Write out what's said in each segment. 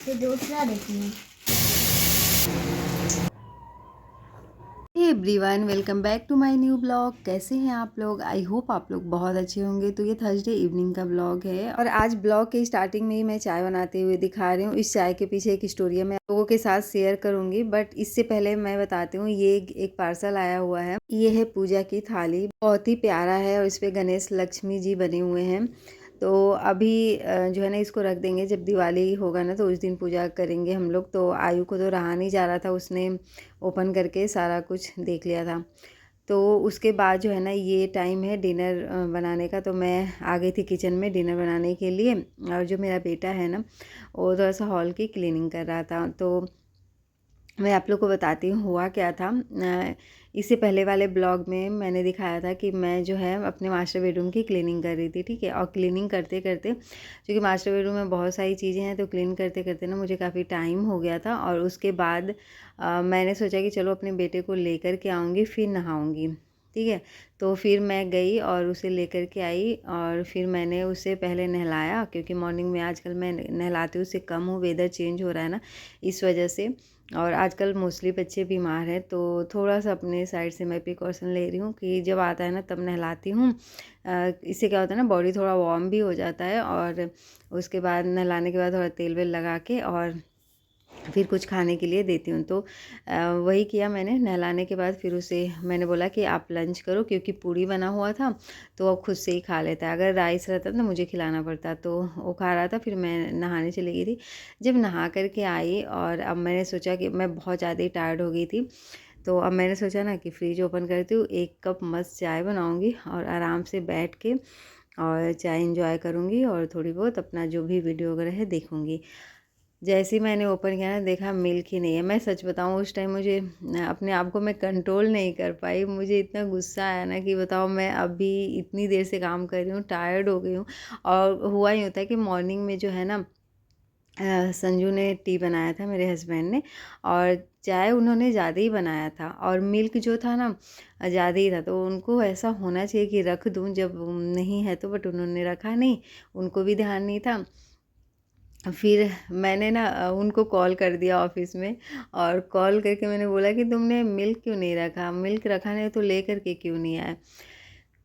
फिर दूसरा देखिए। Hey everyone, welcome back to my new blog. कैसे हैं आप लोग? आई होप आप लोग बहुत अच्छे होंगे। तो ये थर्सडे इवनिंग का ब्लॉग है और आज ब्लॉग के स्टार्टिंग में ही मैं चाय बनाते हुए दिखा रही हूँ। इस चाय के पीछे एक स्टोरी है, मैं आप लोगों के साथ शेयर करूंगी। बट इससे पहले मैं बताती हूँ, ये एक पार्सल आया हुआ है। ये है पूजा की थाली, बहुत ही प्यारा है और इस पे गणेश लक्ष्मी जी बने हुए हैं। तो अभी जो है ना, इसको रख देंगे। जब दिवाली होगा ना तो उस दिन पूजा करेंगे हम लोग। तो आयु को तो रहा नहीं जा रहा था, उसने ओपन करके सारा कुछ देख लिया था। तो उसके बाद जो है ना, ये टाइम है डिनर बनाने का। तो मैं आ गई थी किचन में डिनर बनाने के लिए। और जो मेरा बेटा है ना, वो थोड़ा सा हॉल की क्लीनिंग कर रहा था। तो मैं आप लोग को बताती हूँ हुआ क्या था। इससे पहले वाले ब्लॉग में मैंने दिखाया था कि मैं जो है अपने मास्टर बेडरूम की क्लीनिंग कर रही थी, ठीक है। और क्लीनिंग करते करते, क्योंकि मास्टर बेडरूम में बहुत सारी चीज़ें हैं, तो क्लीन करते करते ना मुझे काफ़ी टाइम हो गया था। और उसके बाद मैंने सोचा कि चलो अपने बेटे को लेकर के आऊँगी, फिर नहाऊँगी, ठीक है। तो फिर मैं गई और उसे लेकर के आई और फिर मैंने उसे पहले नहलाया, क्योंकि मॉर्निंग में आजकल मैं नहलाती हूँ, उससे कम हूँ, वेदर चेंज हो रहा है ना, इस वजह से। और आजकल मोस्टली बच्चे बीमार हैं, तो थोड़ा सा अपने साइड से मैं प्रिकॉशन ले रही हूँ कि जब आता है ना तब नहलाती हूँ। इससे क्या होता है ना, बॉडी थोड़ा वार्म भी हो जाता है। और उसके बाद नहलाने के बाद थोड़ा तेल वेल लगा के और फिर कुछ खाने के लिए देती हूँ। तो वही किया मैंने। नहलाने के बाद फिर उसे मैंने बोला कि आप लंच करो, क्योंकि पूड़ी बना हुआ था तो वो खुद से ही खा लेता है। अगर राइस रहता तो मुझे खिलाना पड़ता। तो वो खा रहा था, फिर मैं नहाने चली गई थी। जब नहा करके आई और अब मैंने सोचा कि मैं बहुत ज़्यादा ही टायर्ड हो गई थी, तो अब मैंने सोचा ना कि फ्रिज ओपन करती हूँ, एक कप मस्त चाय बनाऊँगी और आराम से बैठ के और चाय इंजॉय करूँगी और थोड़ी बहुत अपना जो भी वीडियो वगैरह है देखूँगी। जैसे ही मैंने ओपन किया ना, देखा मिल्क ही नहीं है। मैं सच बताऊँ, उस टाइम मुझे अपने आप को मैं कंट्रोल नहीं कर पाई। मुझे इतना गुस्सा आया ना कि बताओ, मैं अभी इतनी देर से काम कर रही हूँ, टायर्ड हो गई हूँ। और हुआ ही होता है कि मॉर्निंग में जो है ना, संजू ने टी बनाया था, मेरे हस्बैंड ने। और चाय उन्होंने ज़्यादा ही बनाया था और मिल्क जो था ना ज़्यादा ही था। तो उनको ऐसा होना चाहिए कि रख दूँ जब नहीं है तो, बट उन्होंने रखा नहीं, उनको भी ध्यान नहीं था। फिर मैंने ना उनको कॉल कर दिया ऑफ़िस में और कॉल करके मैंने बोला कि तुमने मिल्क क्यों नहीं रखा? मिल्क रखा नहीं तो लेकर के क्यों नहीं आए?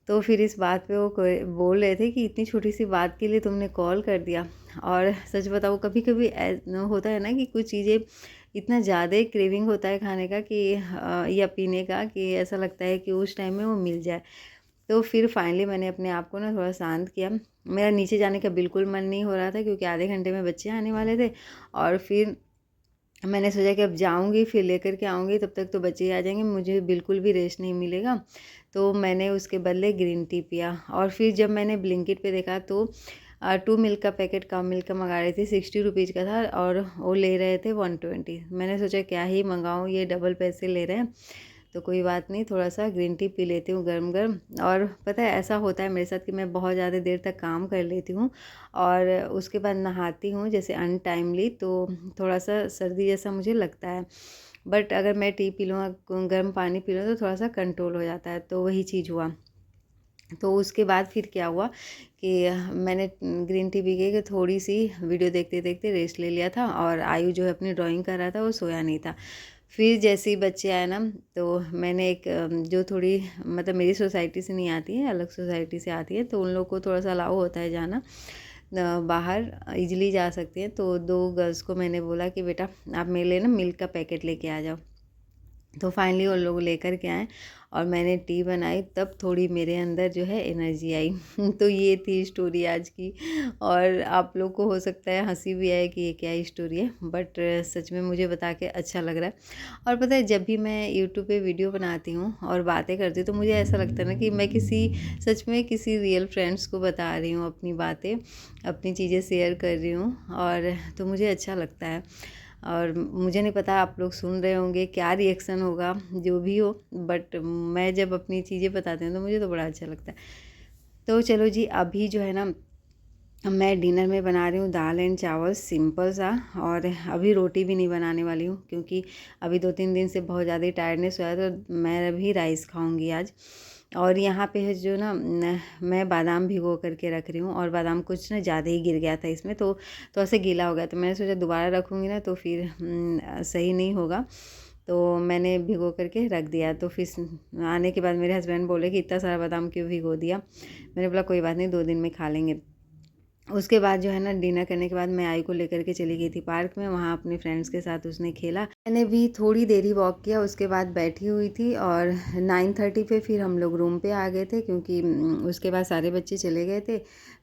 तो फिर इस बात पे वो कोई बोल रहे थे कि इतनी छोटी-सी बात के लिए तुमने कॉल कर दिया। और सच बताऊँ, कभी-कभी होता है ना कि कुछ चीज़ें इतना ज़्यादा क्रेविंग होता है खाने का कि या पीने का, कि ऐसा लगता है कि उस टाइम में वो मिल जाए। तो फिर फाइनली मैंने अपने आप को ना थोड़ा शांत किया। मेरा नीचे जाने का बिल्कुल मन नहीं हो रहा था, क्योंकि आधे घंटे में बच्चे आने वाले थे। और फिर मैंने सोचा कि अब जाऊँगी फिर लेकर के आऊँगी, तब तक तो बच्चे ही आ जाएँगे, मुझे बिल्कुल भी रेस्ट नहीं मिलेगा। तो मैंने उसके बदले ग्रीन टी पिया। और फिर जब मैंने ब्लिंकिट पे देखा तो 2 मिल्क का पैकेट कम मिल्क का मँगा रही थी, 60 रुपीज़ का था और वो ले रहे थे 120। मैंने सोचा क्या ही मँगाऊँ, ये डबल पैसे ले रहे हैं। तो कोई बात नहीं, थोड़ा-सा ग्रीन टी पी लेती हूँ गरम-गरम। और पता है ऐसा होता है मेरे साथ कि मैं बहुत ज़्यादा देर तक काम कर लेती हूँ और उसके बाद नहाती हूँ जैसे अनटाइमली, तो थोड़ा-सा सर्दी जैसा मुझे लगता है। बट अगर मैं टी पी लूँ, गर्म पानी पी लूँ तो थोड़ा-सा कंट्रोल हो जाता है, तो वही चीज़ हुआ। तो उसके बाद फिर क्या हुआ कि मैंने ग्रीन टी पी के थोड़ी-सी वीडियो देखते-देखते रेस्ट ले लिया था और आयु जो है अपनी ड्राइंग कर रहा था, वो सोया नहीं था। फिर जैसे ही बच्चे आए ना, तो मैंने एक जो थोड़ी मतलब मेरी सोसाइटी से नहीं आती है, अलग सोसाइटी से आती है, तो उन लोग को थोड़ा-सा अलाउ होता है जाना बाहर, ईज़िली जा सकती हैं। तो 2 गर्ल्स को मैंने बोला कि बेटा आप मेरे लिए ना मिल्क का पैकेट लेके आ जाओ। तो फाइनली वो लोग लेकर के आए और मैंने टी बनाई, तब थोड़ी मेरे अंदर जो है एनर्जी आई। तो ये थी स्टोरी आज की। और आप लोग को हो सकता है हंसी भी आए कि ये क्या स्टोरी है, बट सच में मुझे बता के अच्छा लग रहा है। और पता है, जब भी मैं यूट्यूब पे वीडियो बनाती हूँ और बातें करती हूँ, तो मुझे ऐसा लगता है ना कि मैं सच में किसी रियल फ्रेंड्स को बता रही हूँ अपनी बातें, अपनी चीज़ें शेयर कर रही हूँ। और तो मुझे अच्छा लगता है। और मुझे नहीं पता आप लोग सुन रहे होंगे क्या रिएक्शन होगा, जो भी हो, बट मैं जब अपनी चीज़ें बताती हूँ तो मुझे तो बड़ा अच्छा लगता है। तो चलो जी, अभी जो है ना, मैं डिनर में बना रही हूँ दाल एंड चावल सिंपल सा। और अभी रोटी भी नहीं बनाने वाली हूँ, क्योंकि अभी 2-3 दिन से बहुत ज़्यादा ही टायर्डनेस हुआ है, तो मैं अभी राइस खाऊंगी आज। और यहाँ पे है जो ना मैं बादाम भिगो करके रख रही हूँ, और बादाम कुछ ना ज़्यादा ही गिर गया था इसमें, तो ऐसे गीला हो गया, तो मैंने सोचा दोबारा रखूँगी ना तो फिर सही नहीं होगा, तो मैंने भिगो करके रख दिया। तो फिर आने के बाद मेरे हस्बैंड बोले कि इतना सारा बादाम क्यों भिगो दिया। मैंने बोला कोई बात नहीं, 2 दिन में खा लेंगे। उसके बाद जो है ना डिनर करने के बाद मैं आई को लेकर के चली गई थी पार्क में, वहाँ अपने फ्रेंड्स के साथ उसने खेला। मैंने भी थोड़ी देर ही वॉक किया, उसके बाद बैठी हुई थी, और 9:30 पे फिर हम लोग रूम पे आ गए थे, क्योंकि उसके बाद सारे बच्चे चले गए थे।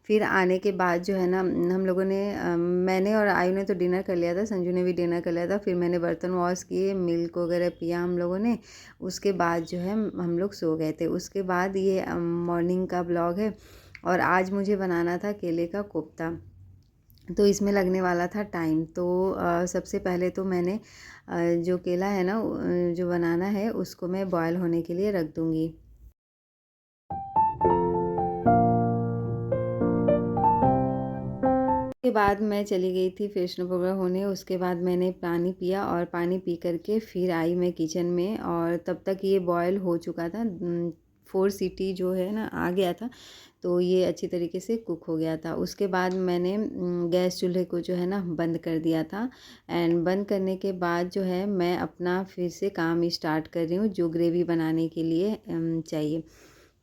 फिर आने के बाद जो है ना हम लोगों ने मैंने और आयु ने तो डिनर कर लिया था, संजू ने भी डिनर कर लिया था। फिर मैंने बर्तन वॉश किए, मिल्क वगैरह पिया हम लोगों ने। उसके बाद जो है हम लोग सो गए थे। उसके बाद ये मॉर्निंग का ब्लॉग है, और आज मुझे बनाना था केले का कोफ्ता, तो इसमें लगने वाला था टाइम। तो सबसे पहले तो मैंने जो केला है ना जो बनाना है उसको मैं बॉयल होने के लिए रख दूँगी। उसके बाद मैं चली गई थी फ्रेशन वगैरह होने। उसके बाद मैंने पानी पिया, और पानी पी करके फिर आई मैं किचन में, और तब तक ये बॉयल हो चुका था। 4 सीटी जो है ना आ गया था, तो ये अच्छी तरीके से कुक हो गया था। उसके बाद मैंने गैस चूल्हे को जो है ना बंद कर दिया था, एंड बंद करने के बाद जो है मैं अपना फिर से काम स्टार्ट कर रही हूँ जो ग्रेवी बनाने के लिए चाहिए।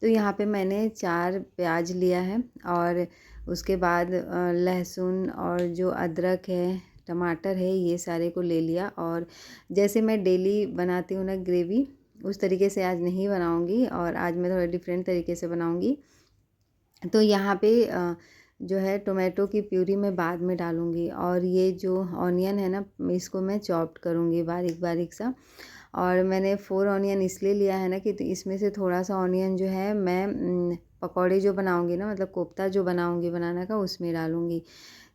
तो यहाँ पे मैंने 4 प्याज लिया है, और उसके बाद लहसुन और जो अदरक है, टमाटर है, ये सारे को ले लिया। और जैसे मैं डेली बनाती हूँ ना ग्रेवी, उस तरीके से आज नहीं बनाऊँगी, और आज मैं थोड़ा डिफरेंट तरीके से बनाऊँगी। तो यहाँ पे जो है टोमेटो की प्यूरी मैं बाद में डालूँगी, और ये जो ऑनियन है ना इसको मैं चॉप्ड करूँगी बारीक बारीक सा। और मैंने 4 ऑनियन इसलिए लिया है ना कि इसमें से थोड़ा सा ऑनियन जो है मैं पकौड़े जो बनाऊँगी ना, मतलब कोफ्ता जो बनाऊँगी बनाना का, उसमें डालूँगी।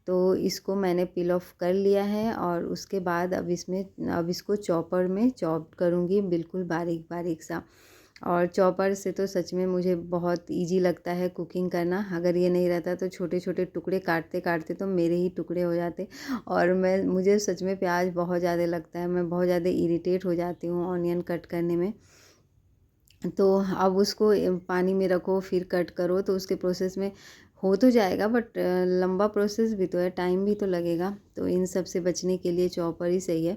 तो इसको मैंने पील ऑफ कर लिया है, और उसके बाद अब इसको चॉपर में चॉप करूँगी बिल्कुल बारीक बारीक सा। और चॉपर से तो सच में मुझे बहुत इजी लगता है कुकिंग करना। अगर ये नहीं रहता तो छोटे छोटे टुकड़े काटते काटते तो मेरे ही टुकड़े हो जाते, और मुझे सच में प्याज बहुत ज़्यादा लगता है। मैं बहुत ज़्यादा इरिटेट हो जाती हूँ ऑनियन कट करने में। तो अब उसको पानी में रखो फिर कट करो, तो उसके प्रोसेस में हो तो जाएगा, बट लंबा प्रोसेस भी तो है, टाइम भी तो लगेगा। तो इन सब से बचने के लिए चॉपर ही सही है।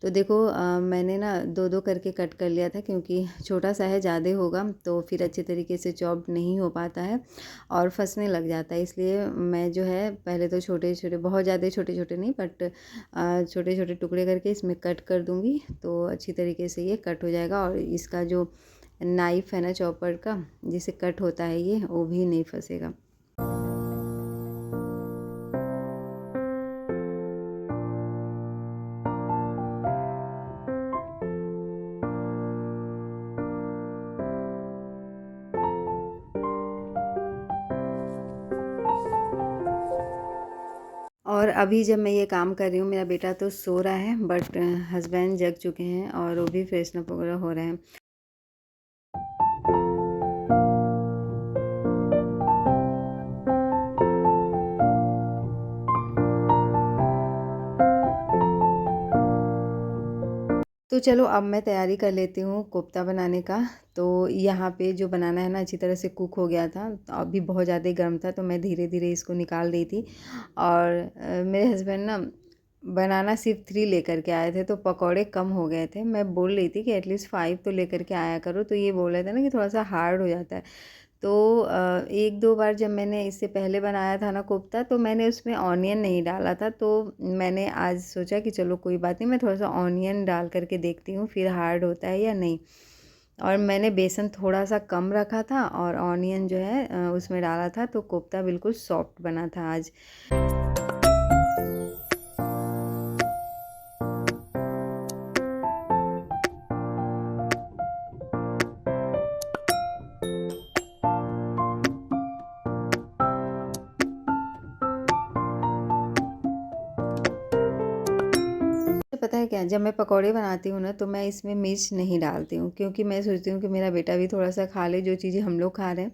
तो देखो मैंने ना 2-2 करके कट कर लिया था, क्योंकि छोटा सा है, ज़्यादा होगा तो फिर अच्छे तरीके से चॉप नहीं हो पाता है और फंसने लग जाता है। इसलिए मैं जो है पहले तो छोटे छोटे, बहुत ज़्यादा छोटे छोटे नहीं, बट छोटे छोटे टुकड़े करके इसमें कट कर दूँगी, तो अच्छी तरीके से ये कट हो जाएगा। और इसका जो नाइफ़ है ना चॉपर का, जिसे कट होता है ये, वो भी नहीं फंसेगा। और अभी जब मैं ये काम कर रही हूँ, मेरा बेटा तो सो रहा है, बट हस्बैंड जग चुके हैं और वो भी फ्रेशन अप वगैरह हो रहे हैं। तो चलो अब मैं तैयारी कर लेती हूँ कोफ्ता बनाने का। तो यहाँ पे जो बनाना है ना अच्छी तरह से कुक हो गया था, तो अभी बहुत ज़्यादा ही गर्म था, तो मैं धीरे धीरे इसको निकाल रही थी। और मेरे हस्बैंड ना बनाना सिर्फ 3 लेकर के आए थे, तो पकौड़े कम हो गए थे। मैं बोल रही थी कि एटलीस्ट 5 तो लेकर के आया करो, तो ये बोल रहे थे ना कि थोड़ा सा हार्ड हो जाता है। तो 1-2 बार जब मैंने इससे पहले बनाया था ना कोफ्ता, तो मैंने उसमें ऑनियन नहीं डाला था, तो मैंने आज सोचा कि चलो कोई बात नहीं, मैं थोड़ा सा ऑनियन डाल करके देखती हूँ फिर हार्ड होता है या नहीं। और मैंने बेसन थोड़ा सा कम रखा था और ऑनियन जो है उसमें डाला था, तो कोफ्ता बिल्कुल सॉफ्ट बना था आज। तो पता है क्या, जब मैं पकौड़े बनाती हूँ ना तो मैं इसमें मिर्च नहीं डालती हूँ, क्योंकि मैं सोचती हूँ कि मेरा बेटा भी थोड़ा सा खा ले जो चीज़ें हम लोग खा रहे हैं।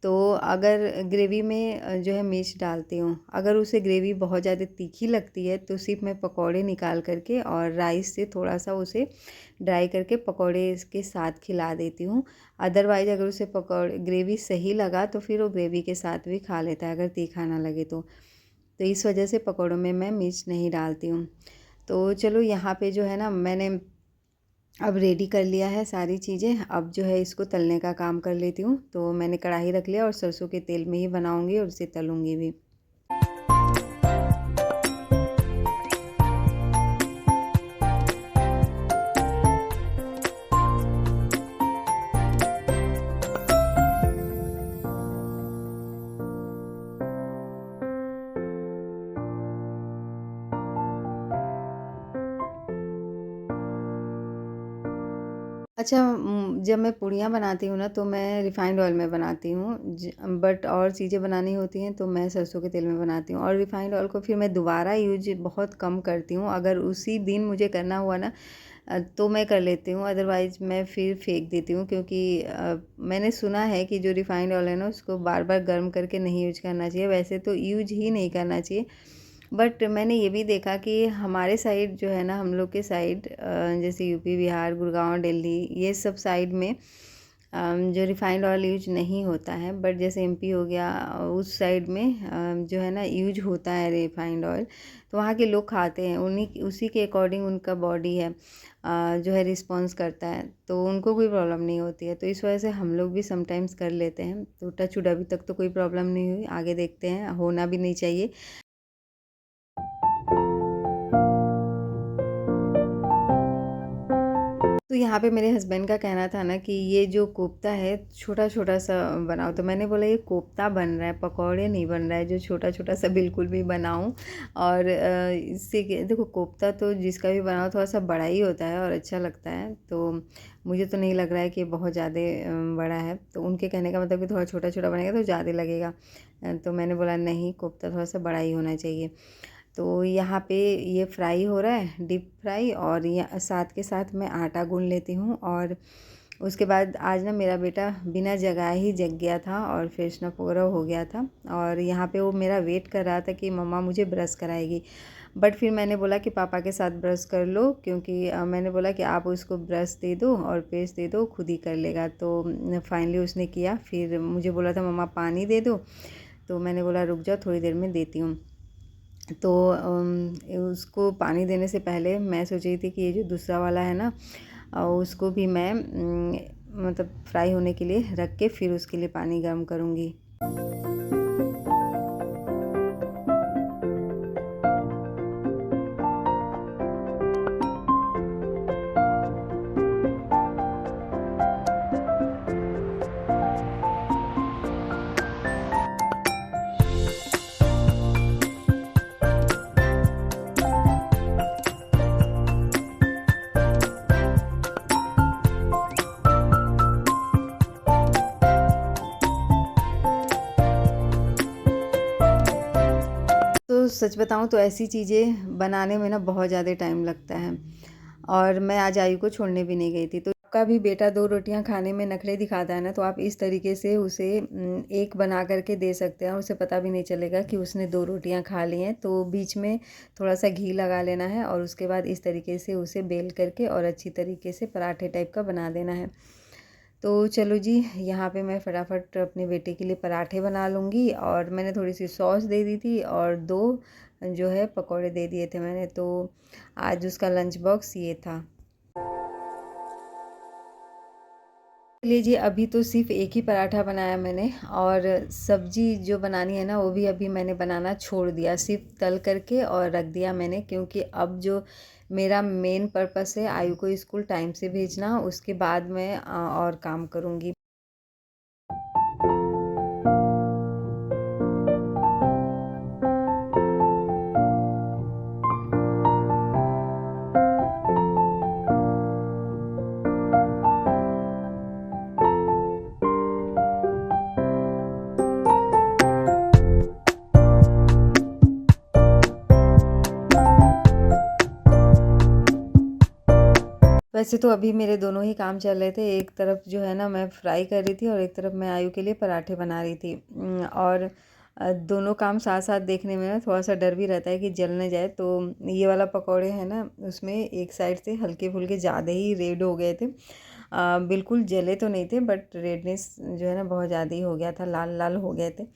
तो अगर ग्रेवी में जो है मिर्च डालती हूँ। अगर उसे ग्रेवी बहुत ज़्यादा तीखी लगती है तो सिर्फ मैं पकौड़े निकाल करके और राइस से थोड़ा-सा उसे ड्राई करके पकौड़े इसके साथ खिला देती हूँ। अदरवाइज़ अगर उसे पकौड़े ग्रेवी सही लगा तो फिर वो ग्रेवी के साथ भी खा लेता है, अगर तीखा ना लगे तो। तो इस वजह से पकौड़ों में मैं मिर्च नहीं डालती हूँ। तो चलो यहाँ पे जो है ना, मैंने अब रेडी कर लिया है सारी चीज़ें। अब जो है इसको तलने का काम कर लेती हूँ। तो मैंने कढ़ाई रख लिया और सरसों के तेल में ही बनाऊँगी और उसे तलूँगी भी। अच्छा, जब मैं पूड़ियाँ बनाती हूँ ना तो मैं रिफ़ाइंड ऑयल में बनाती हूँ। बट और चीज़ें बनानी होती हैं तो मैं सरसों के तेल में बनाती हूँ, और रिफ़ाइंड ऑयल को फिर मैं दोबारा यूज़ बहुत कम करती हूँ। अगर उसी दिन मुझे करना हुआ ना तो मैं कर लेती हूँ, अदरवाइज़ मैं फिर फेंक देती हूँ, क्योंकि मैंने सुना है कि जो रिफ़ाइंड ऑयल है ना उसको बार-बार गर्म करके नहीं यूज़ करना चाहिए। वैसे तो यूज़ ही नहीं करना चाहिए, बट मैंने ये भी देखा कि हमारे साइड जो है ना, हम लोग के साइड जैसे यूपी, बिहार, गुड़गांव, दिल्ली, ये सब साइड में जो रिफ़ाइंड ऑयल यूज नहीं होता है। बट जैसे एमपी हो गया, उस साइड में जो है ना यूज होता है रिफ़ाइंड ऑयल। तो वहाँ के लोग खाते हैं, उन्हीं उसी के अकॉर्डिंग उनका बॉडी है जो है रिस्पॉन्स करता है, तो उनको कोई प्रॉब्लम नहीं होती है। तो इस वजह से हम लोग भी समटाइम्स कर लेते हैं। तो टच वुड अभी तक तो कोई प्रॉब्लम नहीं हुई, आगे देखते हैं, होना भी नहीं चाहिए। तो यहाँ पे मेरे हस्बैंड का कहना था ना कि ये जो कोफ्ता है छोटा-छोटा सा बनाओ, तो मैंने बोला ये कोफ्ता बन रहा है, पकौड़े नहीं बन रहा है जो छोटा-छोटा सा बिल्कुल भी बनाऊँ। और इससे देखो, कोफ्ता तो जिसका भी बनाओ थोड़ा सा बड़ा ही होता है और अच्छा लगता है। तो मुझे तो नहीं लग रहा है कि बहुत ज़्यादा बड़ा है। तो उनके कहने का मतलब कि थोड़ा छोटा-छोटा बनेगा तो ज़्यादा लगेगा। तो मैंने बोला नहीं, कोफ्ता थोड़ा सा बड़ा ही होना चाहिए। तो यहाँ पे ये फ्राई हो रहा है, डीप फ्राई, और साथ के साथ मैं आटा गूँध लेती हूँ। और उसके बाद आज ना मेरा बेटा बिना जगाए ही जग गया था और फ्रेशन वगैरह हो गया था, और यहाँ पे वो मेरा वेट कर रहा था कि मम्मा मुझे ब्रश कराएगी। बट फिर मैंने बोला कि पापा के साथ ब्रश कर लो, क्योंकि मैंने बोला कि आप उसको ब्रश दे दो और पेस्ट दे दो, खुद ही कर लेगा। तो फाइनली उसने किया। फिर मुझे बोला था मम्मा पानी दे दो, तो मैंने बोला रुक जाओ, थोड़ी देर में देती हूँ। तो उसको पानी देने से पहले मैं सोच रही थी कि ये जो दूसरा वाला है ना, उसको भी मैं मतलब फ्राई होने के लिए रख के फिर उसके लिए पानी गर्म करूँगी। तो सच बताऊँ तो ऐसी चीज़ें बनाने में ना बहुत ज़्यादा टाइम लगता है, और मैं आज आयु को छोड़ने भी नहीं गई थी। तो आपका भी बेटा 2 रोटियां खाने में नखरे दिखाता है ना, तो आप इस तरीके से उसे एक बना करके दे सकते हैं, उसे पता भी नहीं चलेगा कि उसने 2 रोटियां खा ली हैं। तो बीच में थोड़ा सा घी लगा लेना है, और उसके बाद इस तरीके से उसे बेल करके और अच्छी तरीके से पराठे टाइप का बना देना है। तो चलो जी, यहाँ पे मैं फटाफट अपने बेटे के लिए पराठे बना लूँगी। और मैंने थोड़ी सी सॉस दे दी थी और 2 जो है पकौड़े दे दिए थे मैंने। तो आज उसका लंच बॉक्स ये था। चलिए जी, अभी तो सिर्फ एक ही पराठा बनाया मैंने, और सब्जी जो बनानी है ना वो भी अभी मैंने बनाना छोड़ दिया, सिर्फ तल करके और रख दिया मैंने। क्योंकि अब जो मेरा मेन पर्पस है आयु को स्कूल टाइम से भेजना, उसके बाद मैं और काम करूँगी। वैसे तो अभी मेरे दोनों ही काम चल रहे थे। एक तरफ जो है ना मैं फ्राई कर रही थी और एक तरफ मैं आयु के लिए पराठे बना रही थी। और दोनों काम साथ साथ देखने में ना थोड़ा सा डर भी रहता है कि जल न जाए। तो ये वाला पकौड़े हैं ना, उसमें एक साइड से हल्के फुल्के ज़्यादा ही रेड हो गए थे। बिल्कुल जले तो नहीं थे, बट रेडनेस जो है ना बहुत ज़्यादा ही हो गया था, लाल लाल हो गए थे।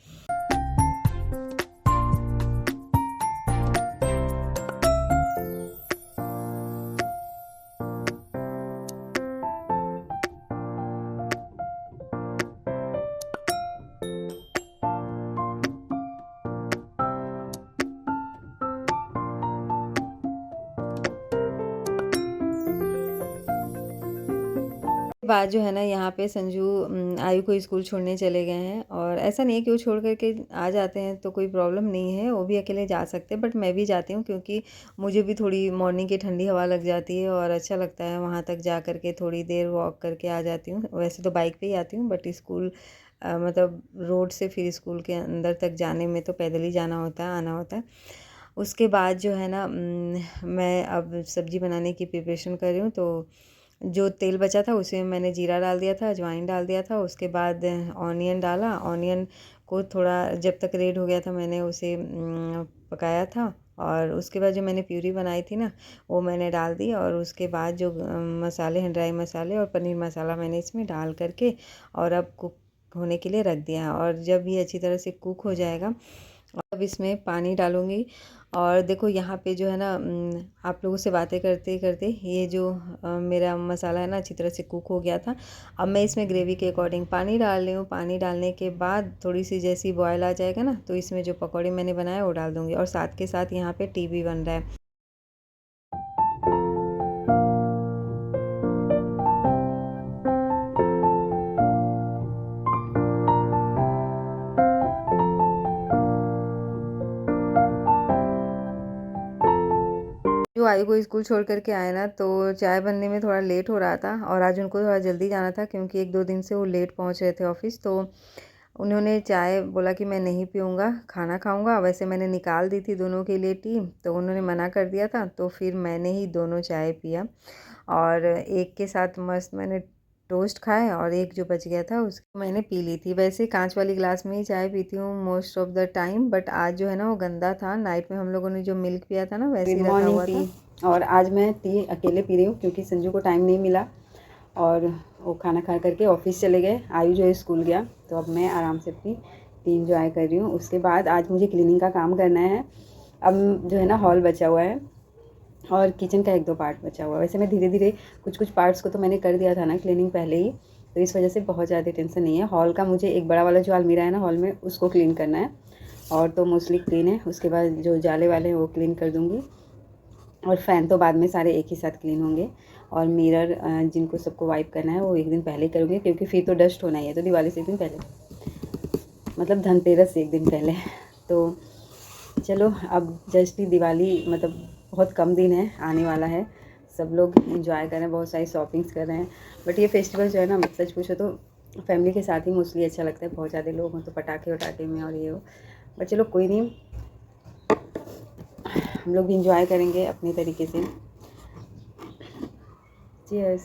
बाद जो है ना यहाँ पे संजू आयु को स्कूल छोड़ने चले गए हैं। और ऐसा नहीं है कि वो छोड़ करके आ जाते हैं तो कोई प्रॉब्लम नहीं है, वो भी अकेले जा सकते हैं, बट मैं भी जाती हूँ क्योंकि मुझे भी थोड़ी मॉर्निंग की ठंडी हवा लग जाती है और अच्छा लगता है वहाँ तक जा करके थोड़ी देर वॉक करके आ जाती हूँ। वैसे तो बाइक पे ही आती हूँ, बट स्कूल मतलब रोड से फिर स्कूल के अंदर तक जाने में तो पैदल ही जाना होता है, आना होता है। उसके बाद जो है ना मैं अब सब्ज़ी बनाने की प्रिपरेशन कर रही हूँ। तो जो तेल बचा था उसी में मैंने जीरा डाल दिया था, अजवाइन डाल दिया था। उसके बाद ऑनियन डाला। ऑनियन को थोड़ा जब तक रेड हो गया था मैंने उसे पकाया था। और उसके बाद जो मैंने प्यूरी बनाई थी ना वो मैंने डाल दी। और उसके बाद जो मसाले हैं, ड्राई मसाले और पनीर मसाला, मैंने इसमें डाल करके और अब कुक होने के लिए रख दिया है। और जब ये अच्छी तरह से कुक हो जाएगा अब इसमें पानी डालूँगी। और देखो यहाँ पे जो है ना आप लोगों से बातें करते करते ये जो मेरा मसाला है ना अच्छी तरह से कुक हो गया था। अब मैं इसमें ग्रेवी के अकॉर्डिंग पानी डाल रही हूँ। पानी डालने के बाद थोड़ी सी जैसी बॉयल आ जाएगा ना तो इसमें जो पकौड़े मैंने बनाए वो डाल दूँगी। और साथ के साथ यहाँ पे टी भी बन रहा है। जो आयु को स्कूल छोड़ कर के आए ना तो चाय बनने में थोड़ा लेट हो रहा था। और आज उनको थोड़ा जल्दी जाना था क्योंकि 1-2 दिन से वो लेट पहुंच रहे थे ऑफिस। तो उन्होंने चाय बोला कि मैं नहीं पीऊँगा, खाना खाऊँगा। वैसे मैंने निकाल दी थी दोनों के लिए टी, तो उन्होंने मना कर दिया था। तो फिर मैंने ही दोनों चाय पिया। और एक के साथ मस्त मैंने टोस्ट खाए और एक जो बच गया था उसको मैंने पी ली थी। वैसे कांच वाली ग्लास में ही चाय पीती हूँ most of the time, but आज जो है ना वो गंदा था। नाइट में हम लोगों ने जो मिल्क पिया था ना वैसे ही रखा हुआ था। और आज मैं टी अकेले पी रही हूँ क्योंकि संजू को टाइम नहीं मिला और वो खाना खा करके ऑफिस चले गए। आयु जो है स्कूल गया, तो अब मैं आराम से अपनी टी इंजॉय कर रही हूँ। उसके बाद आज मुझे क्लीनिंग का काम करना है। अब जो है ना हॉल बचा हुआ है और किचन का 1-2 पार्ट बचा हुआ है। वैसे मैं धीरे धीरे कुछ पार्ट्स को तो मैंने कर दिया था ना क्लीनिंग पहले ही, तो इस वजह से बहुत ज़्यादा टेंशन नहीं है। हॉल का मुझे एक बड़ा वाला जो अलमीरा है ना हॉल में उसको क्लीन करना है और तो मोस्टली क्लीन है। उसके बाद जो जाले वाले हैं वो क्लीन कर दूँगी और फ़ैन तो बाद में सारे एक ही साथ क्लीन होंगे। और मिरर जिनको सबको वाइप करना है वो एक दिन पहले करूँगी क्योंकि फिर तो डस्ट होना ही है। तो दिवाली से एक दिन पहले, मतलब धनतेरस से एक दिन पहले। तो चलो अब जस्ट ही दिवाली, मतलब बहुत कम दिन है, आने वाला है। सब लोग एंजॉय कर रहे हैं, बहुत सारी शॉपिंग्स कर रहे हैं। बट ये फेस्टिवल जो है ना सच पूछो तो फैमिली के साथ ही मोस्टली अच्छा लगता है। बहुत ज़्यादा लोग हों तो पटाखे वटाखे में और ये हो, बट चलो कोई नहीं, हम लोग भी इंजॉय करेंगे अपने तरीके से। चीयर्स।